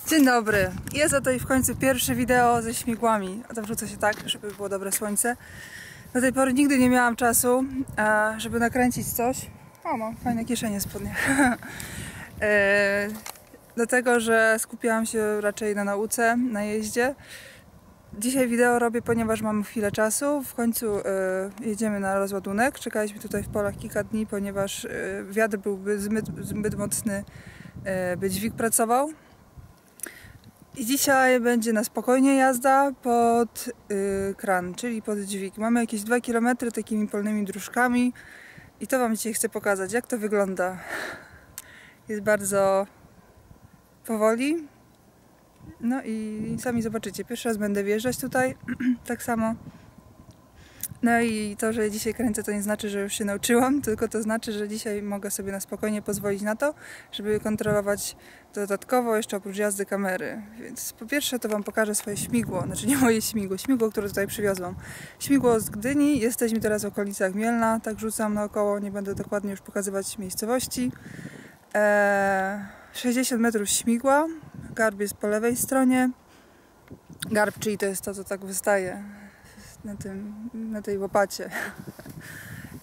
Dzień dobry. Jest to i w końcu pierwsze wideo ze śmigłami. A to wrzucę się tak, żeby było dobre słońce. Do tej pory nigdy nie miałam czasu, żeby nakręcić coś. O, mam fajne kieszenie spodnie. Dlatego, że skupiałam się raczej na nauce, na jeździe. Dzisiaj wideo robię, ponieważ mam chwilę czasu. W końcu jedziemy na rozładunek. Czekaliśmy tutaj w polach kilka dni, ponieważ wiatr byłby zbyt mocny, by dźwig pracował. I dzisiaj będzie na spokojnie jazda pod kran, czyli pod dźwig. Mamy jakieś 2 km takimi polnymi dróżkami i to Wam dzisiaj chcę pokazać, jak to wygląda. Jest bardzo powoli. No i sami zobaczycie. Pierwszy raz będę wjeżdżać tutaj, tak samo. No i to, że dzisiaj kręcę, to nie znaczy, że już się nauczyłam, tylko to znaczy, że dzisiaj mogę sobie na spokojnie pozwolić na to, żeby kontrolować dodatkowo jeszcze oprócz jazdy kamery. Więc po pierwsze to Wam pokażę swoje śmigło, znaczy nie moje śmigło, które tutaj przywiozłam. Śmigło z Gdyni, jesteśmy teraz w okolicach Mielna, tak rzucam naokoło, nie będę dokładnie już pokazywać miejscowości. 60 metrów śmigła, garb jest po lewej stronie. Garb, czyli to jest to, co tak wystaje na tej łopacie.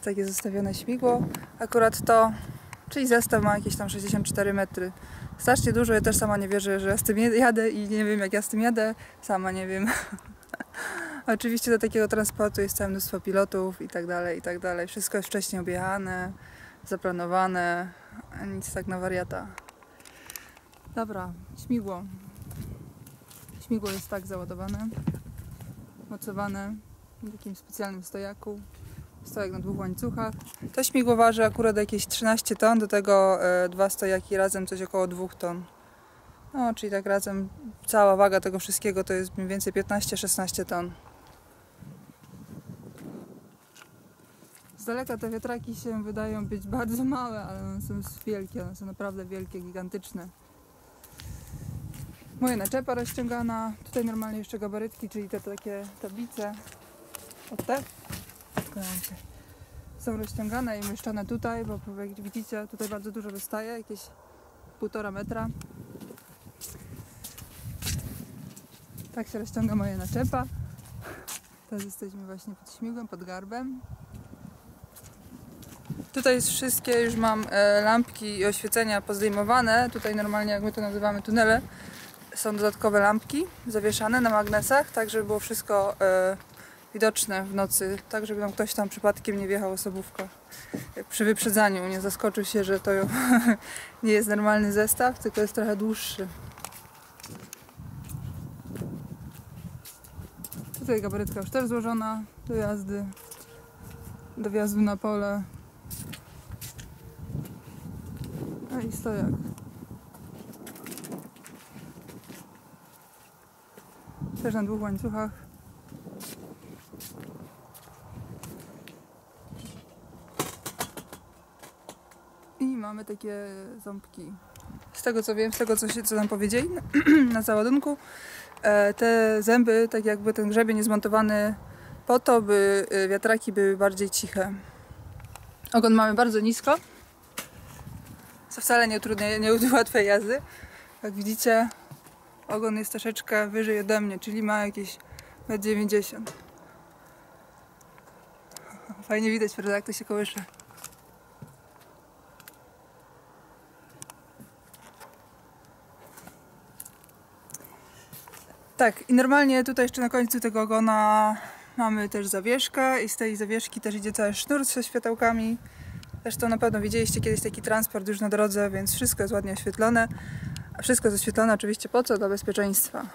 Takie zostawione śmigło. Akurat to, czyli zestaw ma jakieś tam 64 metry. Strasznie dużo, ja też sama nie wierzę, że ja z tym jadę i nie wiem, jak ja z tym jadę. Sama nie wiem. Oczywiście do takiego transportu jest całe mnóstwo pilotów i tak dalej, i tak dalej. Wszystko jest wcześniej objechane, zaplanowane, a nic tak na wariata. Dobra, śmigło. Śmigło jest tak załadowane, mocowane w takim specjalnym stojaku. Stojak na 2 łańcuchach. To śmigło waży akurat jakieś 13 ton, do tego 2 stojaki razem coś około 2 ton. No, czyli tak razem cała waga tego wszystkiego to jest mniej więcej 15-16 ton. Z daleka te wiatraki się wydają być bardzo małe, ale one są wielkie, one są naprawdę wielkie, gigantyczne. Moja naczepa rozciągana, tutaj normalnie jeszcze gabarytki, czyli te takie tablice, te są rozciągane i umieszczone tutaj, bo jak widzicie tutaj bardzo dużo wystaje, jakieś 1,5 metra. Tak się rozciąga moja naczepa. Teraz jesteśmy właśnie pod śmigłem, pod garbem. Tutaj jest wszystkie, już mam lampki i oświecenia pozdejmowane. Tutaj normalnie, jak my to nazywamy, tunele. Są dodatkowe lampki zawieszane na magnesach, tak żeby było wszystko widoczne w nocy, tak żeby nam ktoś tam przypadkiem nie wjechał osobówką przy wyprzedzaniu, nie zaskoczył się, że to nie jest normalny zestaw, tylko jest trochę dłuższy. Tutaj gabarytka już też złożona do jazdy, do wjazdu na pole. No i stojak. Też na 2 łańcuchach. I mamy takie ząbki. Z tego co wiem, z tego co nam powiedzieli na załadunku, te zęby, tak jakby ten grzebień jest montowany po to, by wiatraki były bardziej ciche. Ogon mamy bardzo nisko, co wcale nie ułatwia jazdy. Jak widzicie, ogon jest troszeczkę wyżej ode mnie, czyli ma jakieś 1,90 m. Fajnie widać, prawda, jak to się kołysze. Tak, i normalnie tutaj jeszcze na końcu tego ogona mamy też zawieszkę i z tej zawieszki też idzie cały sznur ze światełkami. Zresztą na pewno widzieliście kiedyś taki transport już na drodze, więc wszystko jest ładnie oświetlone. A wszystko jest oświetlone oczywiście po co? Dla bezpieczeństwa.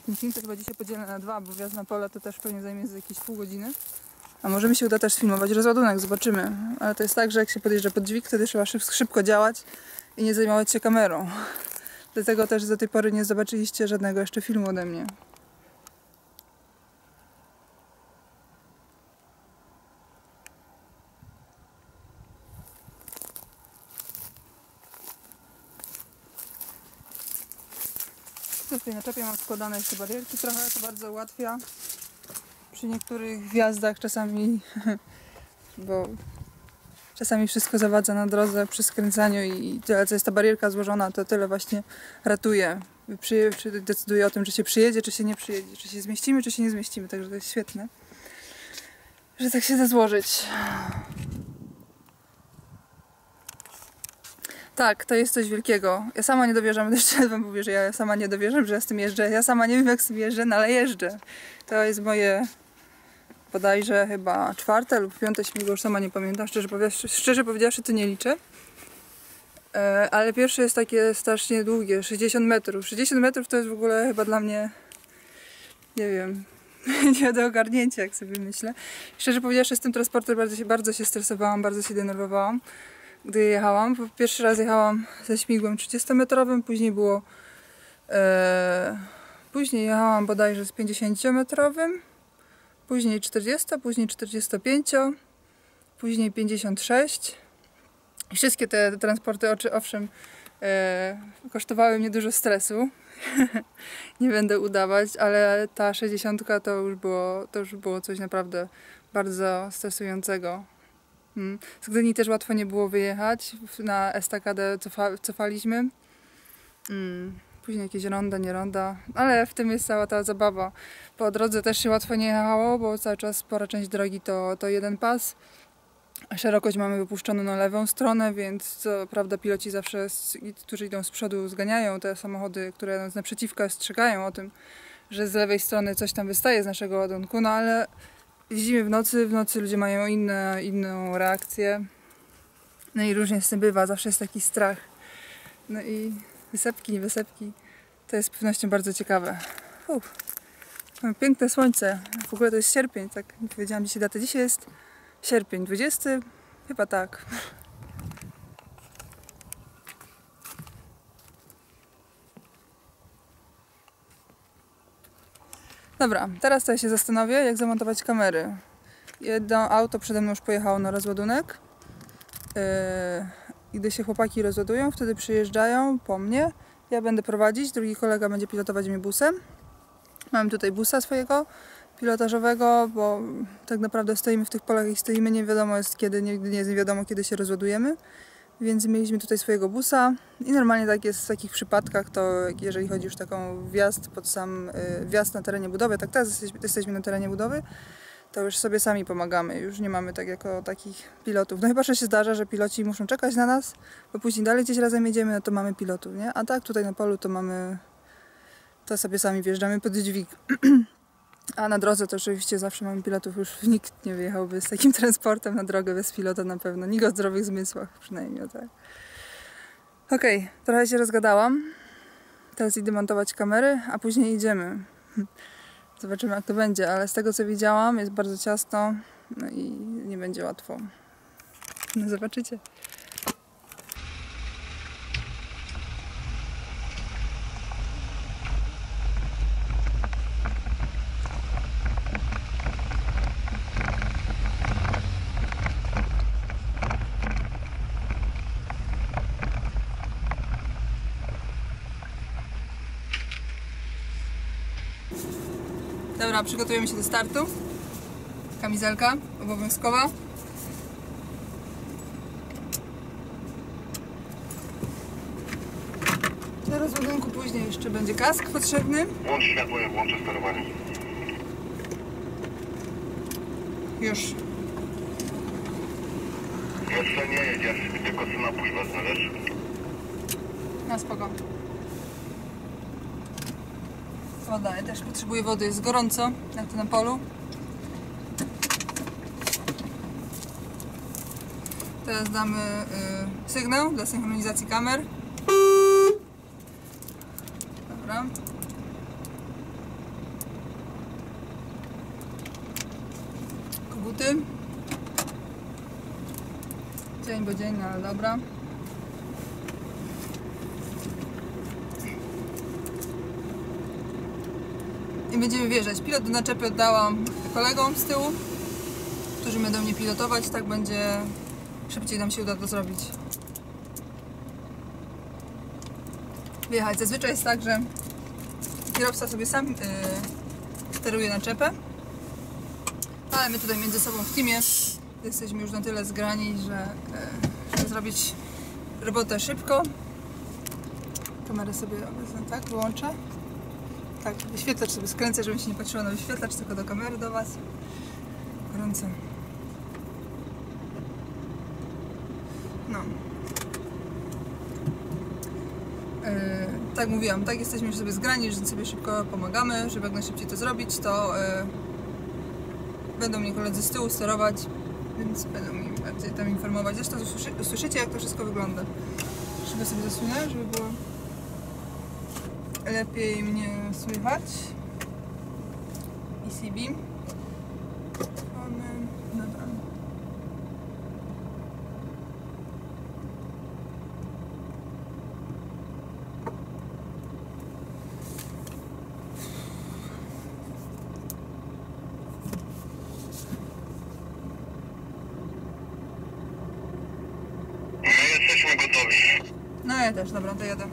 Ten film to chyba dzisiaj podzielę na 2, bo wjazd na pole to też pewnie zajmie za jakieś pół godziny. A może mi się uda też sfilmować rozładunek, zobaczymy. Ale to jest tak, że jak się podjeżdża pod dźwig, wtedy trzeba szybko działać i nie zajmować się kamerą. Dlatego też do tej pory nie zobaczyliście żadnego jeszcze filmu ode mnie. W tej naczepie mam składane jeszcze barierki trochę, to bardzo ułatwia przy niektórych wjazdach czasami, bo czasami wszystko zawadza na drodze przy skręcaniu i tyle, co jest ta barierka złożona, to tyle właśnie ratuje. Czy decyduje o tym, czy się przyjedzie, czy się nie przyjedzie, czy się zmieścimy, czy się nie zmieścimy, także to jest świetne, że tak się da złożyć. Tak, to jest coś wielkiego. Ja sama nie dowierzam, jeszcze wam mówię, że ja sama nie dowierzam, że ja z tym jeżdżę. Ja sama nie wiem, jak z tym jeżdżę, no ale jeżdżę. To jest moje bodajże chyba 4. lub 5. śmigło, już sama nie pamiętam. Szczerze powiedziawszy, to nie liczę. Ale pierwsze jest takie strasznie długie, 60 metrów. 60 metrów to jest w ogóle chyba dla mnie, nie wiem, nie do ogarnięcia, jak sobie myślę. Szczerze powiedziawszy, z tym transportem bardzo się stresowałam, bardzo się denerwowałam, gdy jechałam. Pierwszy raz jechałam ze śmigłem 30-metrowym, później jechałam bodajże z 50-metrowym, później 40, później 45, później 56. I wszystkie te transporty, owszem, kosztowały mnie dużo stresu. Nie będę udawać, ale ta 60 to już było coś naprawdę bardzo stresującego. Z Gdyni też łatwo nie było wyjechać. Na estakadę cofaliśmy. Później jakieś ronda, nie ronda. Ale w tym jest cała ta zabawa. Po drodze też się łatwo nie jechało, bo cały czas spora część drogi to jeden pas. A szerokość mamy wypuszczoną na lewą stronę, więc co prawda piloci zawsze, którzy idą z przodu, zganiają te samochody, które nas naprzeciwko ostrzegają o tym, że z lewej strony coś tam wystaje z naszego ładunku, no ale jeździmy w nocy ludzie mają inną reakcję. No i różnie z tym bywa, zawsze jest taki strach. No i wysepki, nie wysepki, to jest z pewnością bardzo ciekawe. Mamy piękne słońce, w ogóle to jest sierpień, tak nie powiedziałam dzisiaj datę. Dzisiaj jest sierpień, 20? Chyba tak. Dobra, teraz to ja się zastanowię, jak zamontować kamery. Jedno auto przede mną już pojechało na rozładunek. Gdy się chłopaki rozładują, wtedy przyjeżdżają po mnie. Ja będę prowadzić, drugi kolega będzie pilotować mnie busem. Mam tutaj busa swojego pilotażowego, bo tak naprawdę stoimy w tych polach i stoimy, nie wiadomo jest kiedy, nigdy nie jest wiadomo kiedy się rozładujemy. Więc mieliśmy tutaj swojego busa i normalnie tak jest w takich przypadkach, to jeżeli chodzi już taką wjazd pod sam wjazd na terenie budowy, tak teraz jesteśmy na terenie budowy, to już sobie sami pomagamy, już nie mamy tak jako takich pilotów. No chyba, że się zdarza, że piloci muszą czekać na nas, bo później dalej gdzieś razem jedziemy, no to mamy pilotów, nie? A tak tutaj na polu to sobie sami wjeżdżamy pod dźwig. A na drodze to oczywiście zawsze mamy pilotów, już nikt nie wyjechałby z takim transportem na drogę bez pilota na pewno. Nikt o zdrowych zmysłach przynajmniej, tak. Okej, trochę się rozgadałam. Teraz idę montować kamery, a później idziemy. Zobaczymy jak to będzie, ale z tego co widziałam jest bardzo ciasno, no i nie będzie łatwo. No zobaczycie. Dobra, przygotujemy się do startu. Kamizelka obowiązkowa. Na rozładunku później jeszcze będzie kask potrzebny. Włącz światło, jak włączę sterowanie. Już. Jeszcze nie jedziesz, tylko co napój wezmę, wiesz? Na spoko. Woda, ja też potrzebuję wody, jest gorąco, jak to na polu. Teraz damy sygnał dla synchronizacji kamer. Dobra. Koguty. Dzień bo dzień, no ale dobra. I będziemy wjeżdżać. Pilot do naczepy oddałam kolegom z tyłu, którzy będą mnie pilotować, tak będzie szybciej nam się uda to zrobić. Wyjechać. Zazwyczaj jest tak, że kierowca sobie sam steruje naczepę, ale my tutaj między sobą w teamie Jesteśmy już na tyle zgrani, że żeby zrobić robotę szybko. Kamerę sobie obecnie tak wyłączę. Tak, wyświetlacz sobie skręcę, żebym się nie patrzyła na wyświetlacz, tylko do kamery do Was. Gorąco. No. Tak mówiłam, tak jesteśmy już sobie zgrani, że sobie szybko pomagamy, żeby jak najszybciej to zrobić, to będą mnie koledzy z tyłu sterować, więc będą mi bardziej tam informować. Zresztą usłyszycie, jak to wszystko wygląda. Żeby sobie zasunę, żeby było lepiej mnie słychać. ECB. Dobra. My jesteśmy gotowi. No ja też, dobra, to jadę.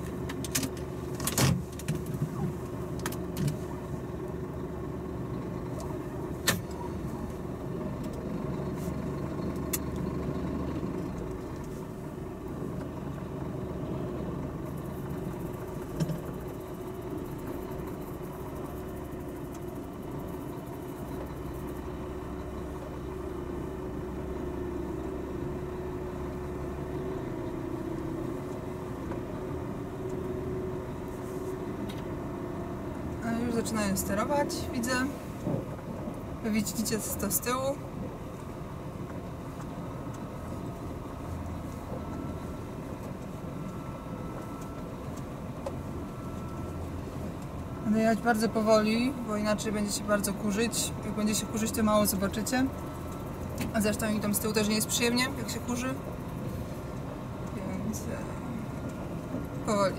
Już zaczynają sterować, widzę. Wy widzicie to z tyłu. Będę jechać bardzo powoli, bo inaczej będzie się bardzo kurzyć. Jak będzie się kurzyć, to mało zobaczycie. A zresztą i tam z tyłu też nie jest przyjemnie, jak się kurzy. Więc powoli.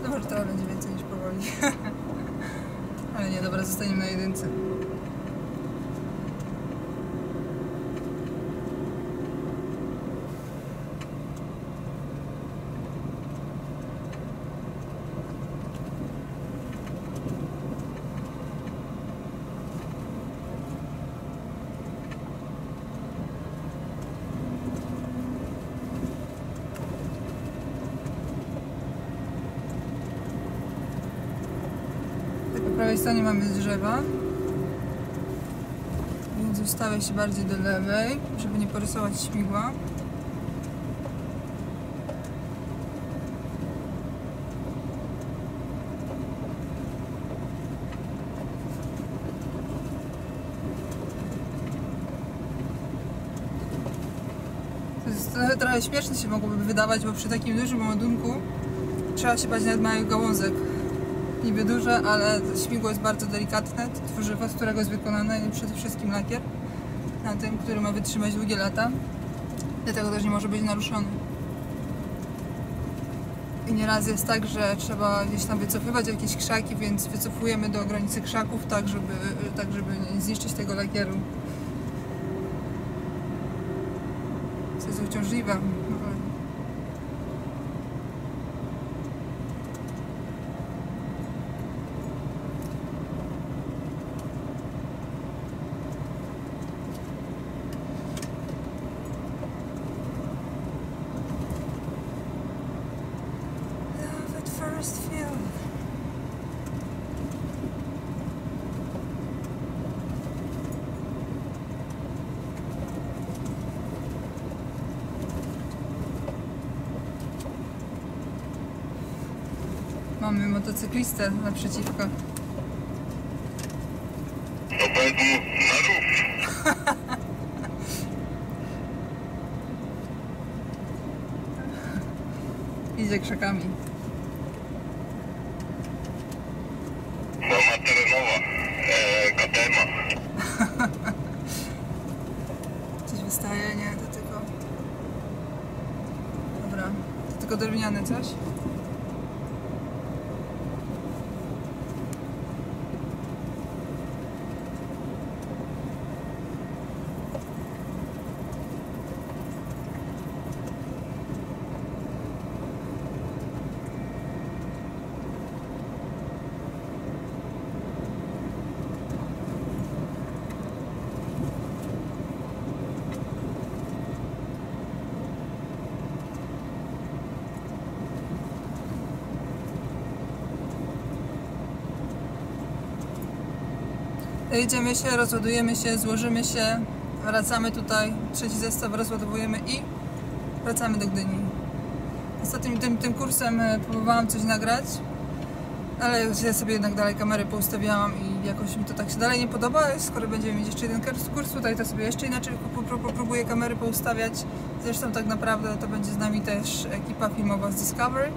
Może to będzie więcej niż powoli. Ale nie, dobra, zostaniemy na jedynce. Po prawej stronie mamy drzewa, więc ustawię się bardziej do lewej, żeby nie porysować śmigła. To jest trochę śmieszne się mogłoby wydawać, bo przy takim dużym ładunku trzeba się bać nawet małych gałązek. Niby duże, ale śmigło jest bardzo delikatne, to tworzywo, z którego jest wykonane i przede wszystkim lakier na tym, który ma wytrzymać długie lata, dlatego też nie może być naruszony. I nieraz jest tak, że trzeba gdzieś tam wycofywać jakieś krzaki, więc wycofujemy do granicy krzaków, tak żeby nie zniszczyć tego lakieru. Co jest uciążliwe. First feel. Mamy motocyklistę naprzeciwko. To powiedz mu na rów. Idzie krzakami. Forma terenowa. KTM. Coś wystaje? Nie, to tylko... Dobra, to tylko drewniane coś? Jedziemy się, rozładujemy się, złożymy się, wracamy tutaj, trzeci zestaw rozładowujemy i wracamy do Gdyni. Ostatnim tym kursem próbowałam coś nagrać, ale ja sobie jednak dalej kamerę poustawiałam i jakoś mi to tak się dalej nie podoba. Skoro będziemy mieć jeszcze jeden kurs tutaj, to sobie jeszcze inaczej próbuję kamery poustawiać. Zresztą tak naprawdę to będzie z nami też ekipa filmowa z Discovery,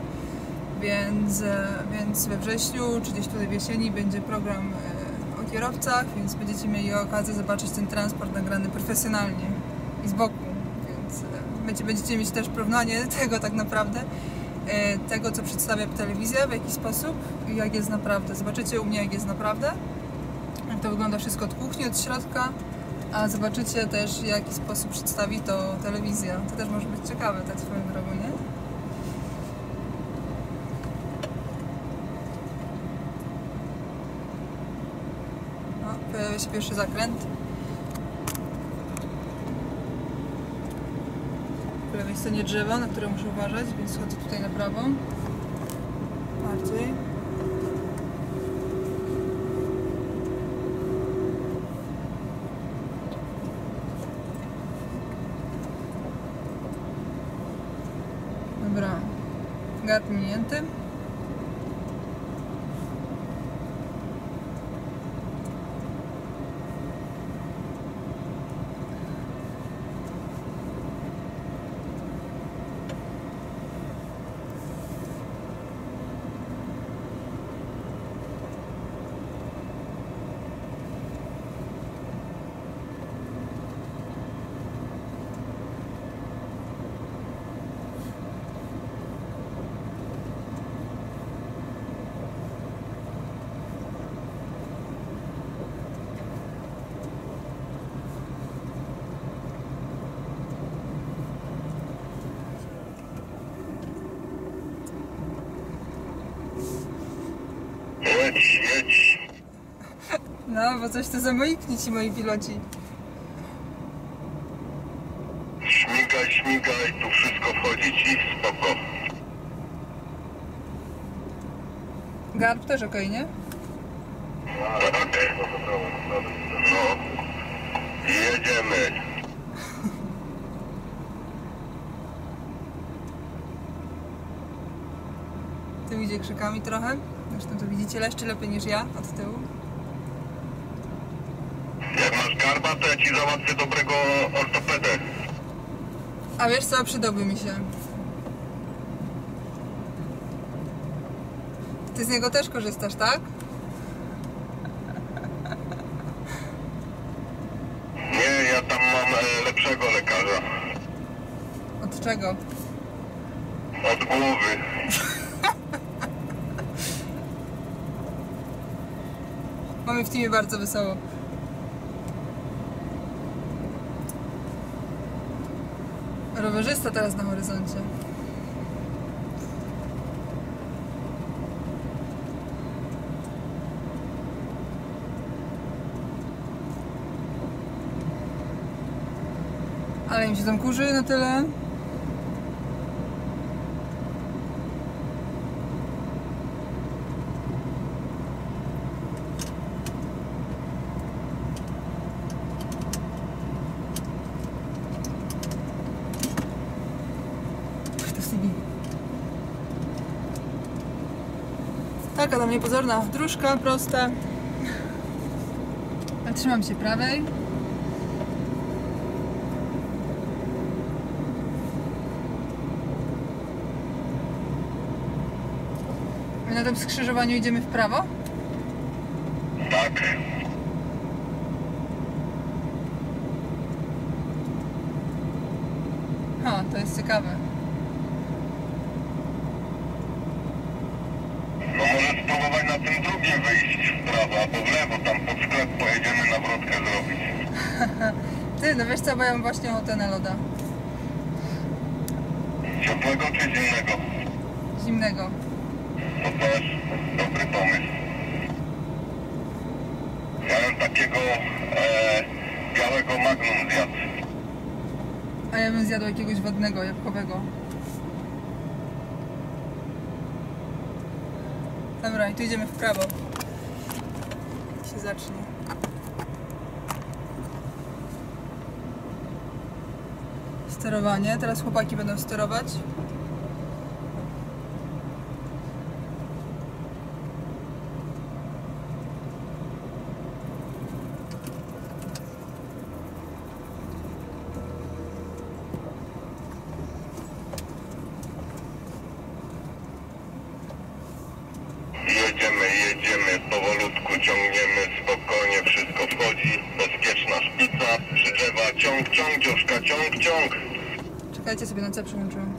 więc we wrześniu, czy gdzieś tutaj w jesieni będzie program o kierowcach, więc będziecie mieli okazję zobaczyć ten transport nagrany profesjonalnie i z boku, więc będziecie mieć też porównanie tego tak naprawdę, tego co przedstawia telewizja, w jaki sposób i jak jest naprawdę. Zobaczycie u mnie jak jest naprawdę, jak to wygląda wszystko od kuchni, od środka, a zobaczycie też w jaki sposób przedstawi to telewizja. To też może być ciekawe, tak swoją drogą, nie? Pojawia się pierwszy zakręt. Po lewej stronie drzewo, na które muszę uważać, więc chodzę tutaj na prawo. Bardziej. Dobra. Gard minięty. Jedź. No, bo coś to zamoiknie ci moi piloci. Śmigaj, tu wszystko wchodzi ci, spoko. Garb też okej, nie? Tak. No. Jedziemy. Ty idzie krzykami trochę. Zresztą to widzicie jeszcze lepiej niż ja od tyłu. Jak masz garba, to ja ci załatwię dobrego ortopedę. A wiesz co, przydałby mi się. Ty z niego też korzystasz, tak? Nie, ja tam mam lepszego lekarza. Od czego? Od głowy. Mamy w teamie bardzo wesoło. Rowerzysta teraz na horyzoncie. Ale im się tam kurzy na tyle. Taka do mnie pozorna dróżka prosta. Trzymam się prawej. Na tym skrzyżowaniu idziemy w prawo? Tak. Ha, to jest ciekawe. No może spróbować na tym drugim wyjść w prawo, albo w lewo, tam pod sklep pojedziemy nawrotkę zrobić. Ty, no wiesz co, bo ja mam właśnie ochotę na loda. Ciepłego czy zimnego? Zimnego. To też dobry pomysł. Ja bym takiego białego Magnum zjadł. A ja bym zjadł jakiegoś wodnego, jabłkowego. Dobra, i tu idziemy w prawo. Jak się zacznie. sterowanie. Teraz chłopaki będą sterować. Jedziemy, powolutku ciągniemy, spokojnie, wszystko wchodzi, bezpieczna szpica, przyczepa, ciąg, dziążka, ciąg. Czekajcie, sobie na C przełączyłam.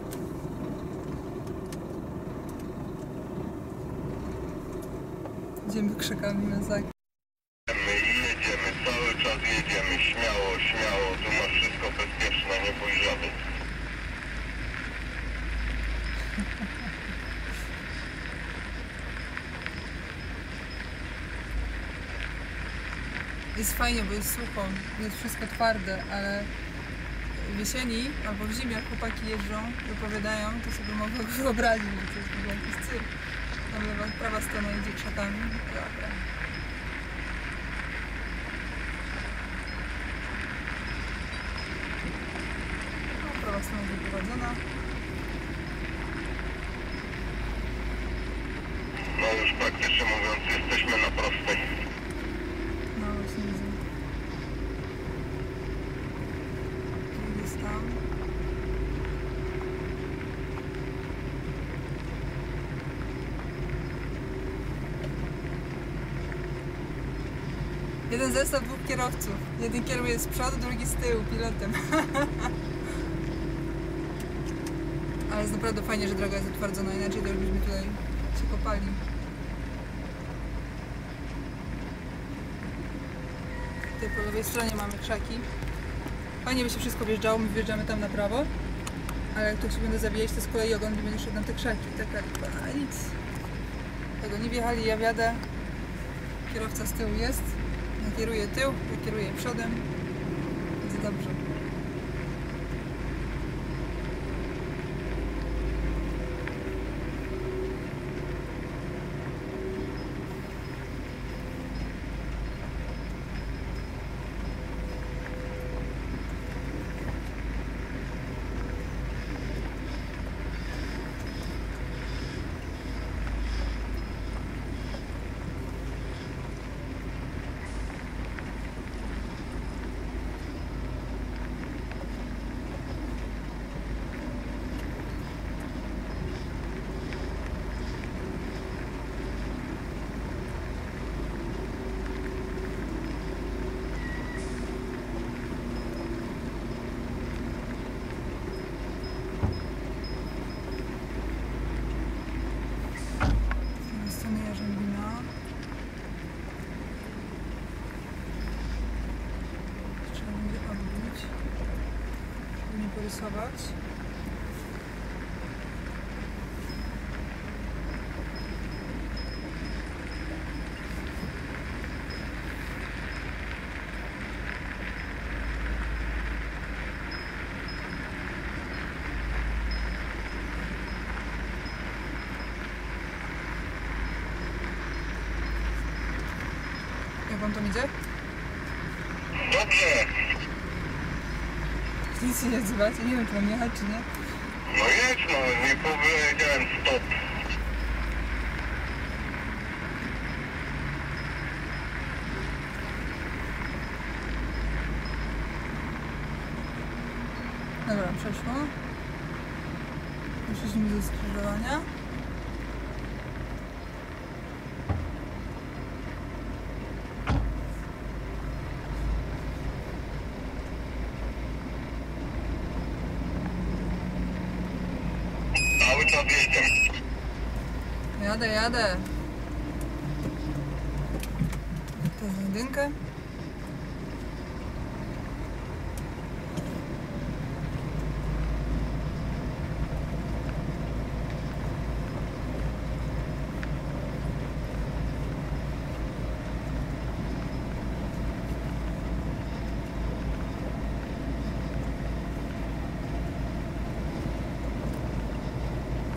Idziemy krzykami na zak. Jedziemy, cały czas jedziemy, śmiało, tu masz wszystko bezpieczne, nie bój żaby. Jest fajnie, bo jest sucho, jest wszystko twarde, ale w jesieni albo w zimie, jak chłopaki jeżdżą i opowiadają, to sobie mogę wyobrazić, że to jest w ogóle jakiś cyrk. Tam lewa, prawa strona idzie krzakami. Dobra. No, prawa strona wyprowadzona. No już praktycznie mówiąc, jesteśmy na prostej. No właśnie widzę. Jest tam. Jeden zestaw, dwóch kierowców. Jeden kieruje z przodu, drugi z tyłu, pilotem. Ale jest naprawdę fajnie, że droga jest utwardzona, inaczej to już byśmy tutaj się kopali. Tutaj po lewej stronie mamy krzaki. Fajnie by się wszystko wjeżdżało, my wjeżdżamy tam na prawo. Ale jak tu się będę zawijać, to z kolei ogon będzie szedł na te krzaki. Taka lipa, a nic. Tego nie wjechali, ja wjadę. Kierowca z tyłu jest. Ja kieruję tył, ja kieruję przodem. Będzie dobrze. Porysować. Jak wam to idzie? Dobrze. Nic się nie odzywacie, nie wiem, czy mam jechać, czy nie. No jedź, no, nie powiedziałem stop. Dobra, przeszło. Wyszliśmy ze skrzyżowania. Cały czas jedziemy. Jadę. To jest jedynkę.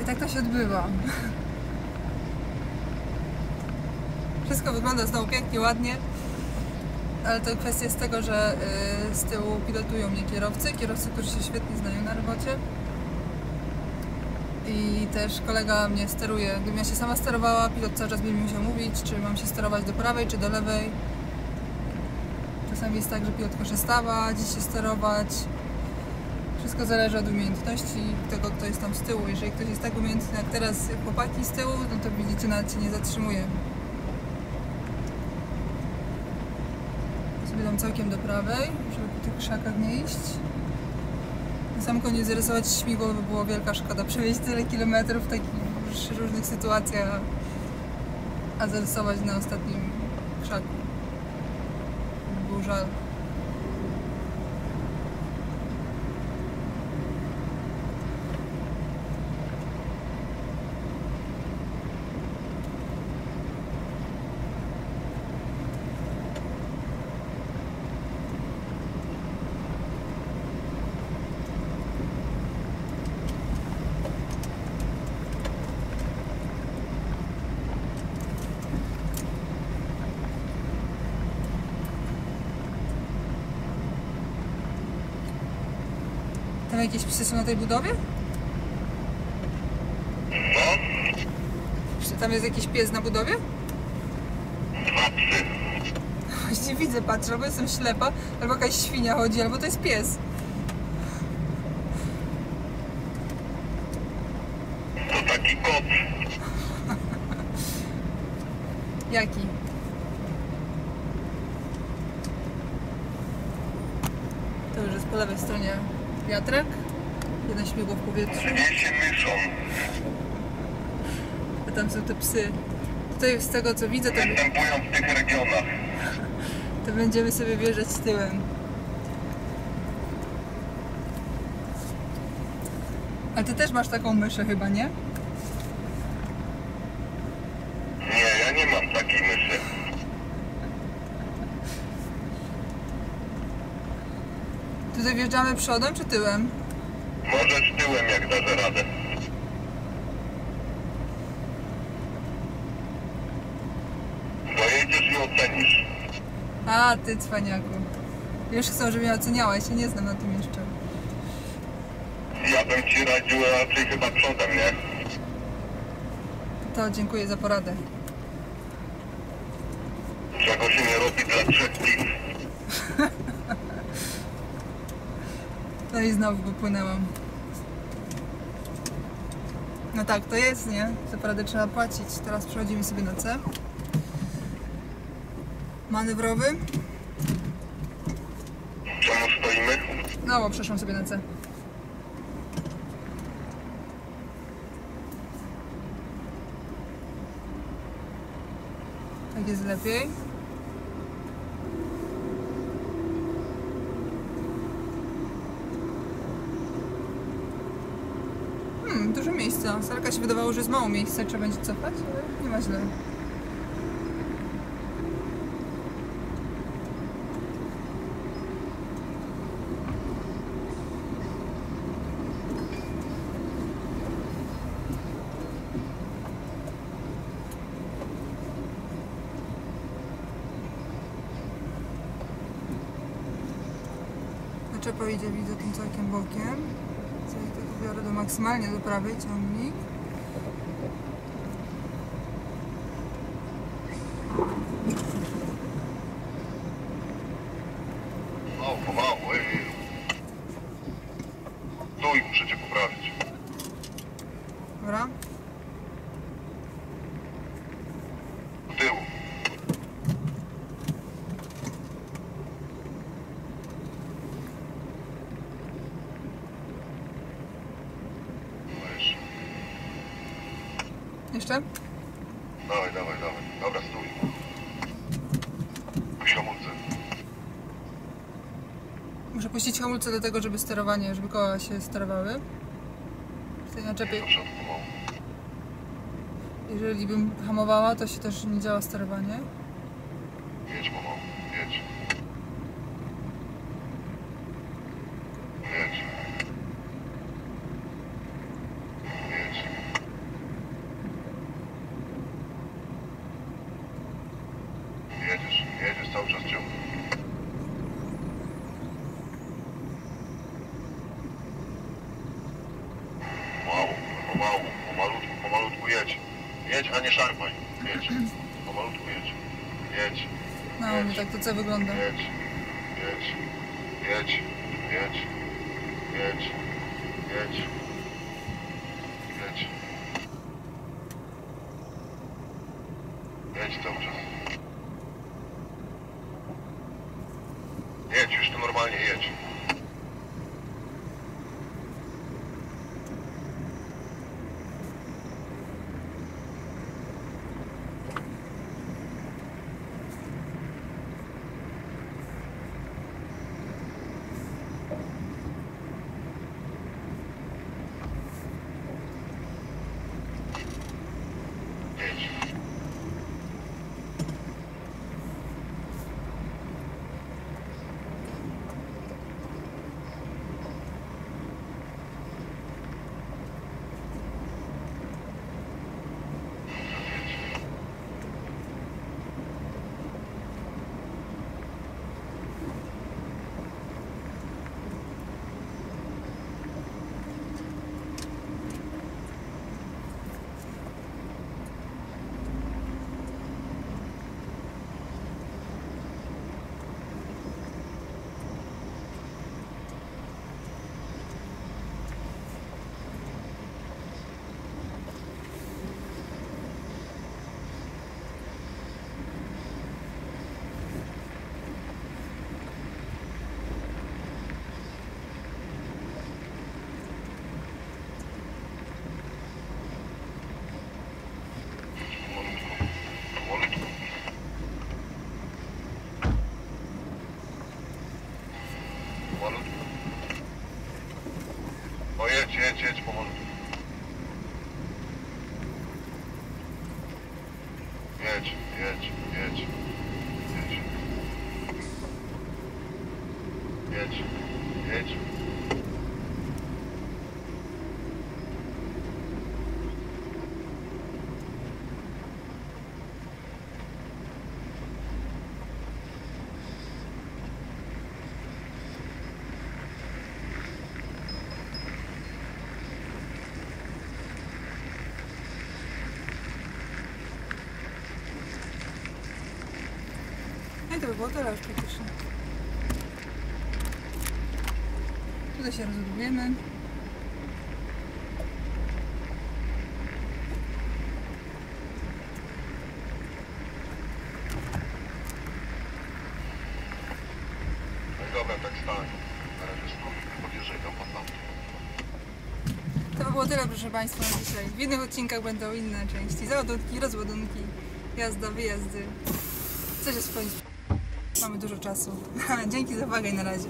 I tak to się odbywa. Wszystko wygląda znowu pięknie, ładnie. ale to kwestia jest tego, że z tyłu pilotują mnie kierowcy, którzy się świetnie znają na robocie. I też kolega mnie steruje. Gdybym ja się sama sterowała, pilot cały czas by mi musiał mówić, czy mam się sterować do prawej, czy do lewej. Czasami jest tak, że pilot każe stawać, się sterować. Wszystko zależy od umiejętności tego, kto jest tam z tyłu. Jeżeli ktoś jest tak umiejętny jak teraz chłopaki z tyłu, no to widzicie, nawet się nie zatrzymuje. Sobie dam całkiem do prawej, żeby po tych krzakach nie iść. Na sam koniec zarysować śmigło by było wielka szkoda. Przewieźć tyle kilometrów w takich różnych sytuacjach, a zarysować na ostatnim krzaku. By był żal. Tam jakieś psy są na tej budowie? No, Tam jest jakiś pies na budowie? 2 psy. Właśnie widzę, patrzę, albo jestem ślepa, albo jakaś świnia chodzi, albo to jest pies. To taki kot. Jaki? To już jest po lewej stronie wiatrak. Jedno śmigło w powietrzu. Drzwi się myszą. A tam są te psy. Tutaj z tego co widzę, Występują w tych regionach. to będziemy sobie wjeżdżać z tyłem. Ale ty też masz taką myszę chyba, nie? Nie, ja nie mam takiej myszy. Tutaj wjeżdżamy przodem czy tyłem? Możesz tyłem, jak dasz radę. Dojedziesz i ocenisz. A, ty cwaniaku. Już chcą, żebym ja oceniała, ja się nie znam na tym jeszcze. Ja bym ci radził raczej chyba przodem, nie? To dziękuję za poradę. Czego się nie robi dla 3 piw. No i znowu wypłynęłam. No tak, to jest, nie? Za poradę trzeba płacić. Teraz przechodzimy sobie na C. Manewrowy. Czemu stoimy? No, bo przeszłam sobie na C. Tak jest lepiej. Dużo miejsca. Sarka się wydawało, że jest mało miejsca, trzeba będzie cofać, ale nie ma źle. Naczepa idzie, widzę tym całkiem bokiem. Sobie to biorę do maksymalnie do prawej ciągnik. No, pomału, ej. Stój, muszę cię poprawić. Dobra. Do tyłu. Jeszcze? Dawaj, dawaj, dawaj. Dobra, stój. Puść hamulce. Muszę puścić hamulce do tego, żeby sterowanie, żeby koła się sterowały. W tej naczepie, Do przodu pomału. jeżeli bym hamowała, to się też nie działa sterowanie. Jedź pomału, jedź. Jedź. Jedź. Jedziesz cały czas ciągle. jedź, a nie szarpaj. Jedź. Pomalutku jedź. Jedź. No, u mnie tak to co wygląda. Jedź. Jedź. Jedź. Jedź. Jedź. Jedź. Jedź. Jedź cały czas. Jedź, już tu normalnie jedź. Jedź. Powolutku. O, jedź powolutku. Jedź. Jedź. No i to by było tyle już praktycznie. Tutaj się rozładujemy. No i dobra, tak stań. Na razie podjeżdżaj tam pod tamtym. To by było tyle, proszę Państwa, na dzisiaj. W innych odcinkach będą inne części. Załadunki, rozładunki, jazda, wyjazdy. Coś jest w swoim. Mamy dużo czasu. Dzięki za uwagę i na razie.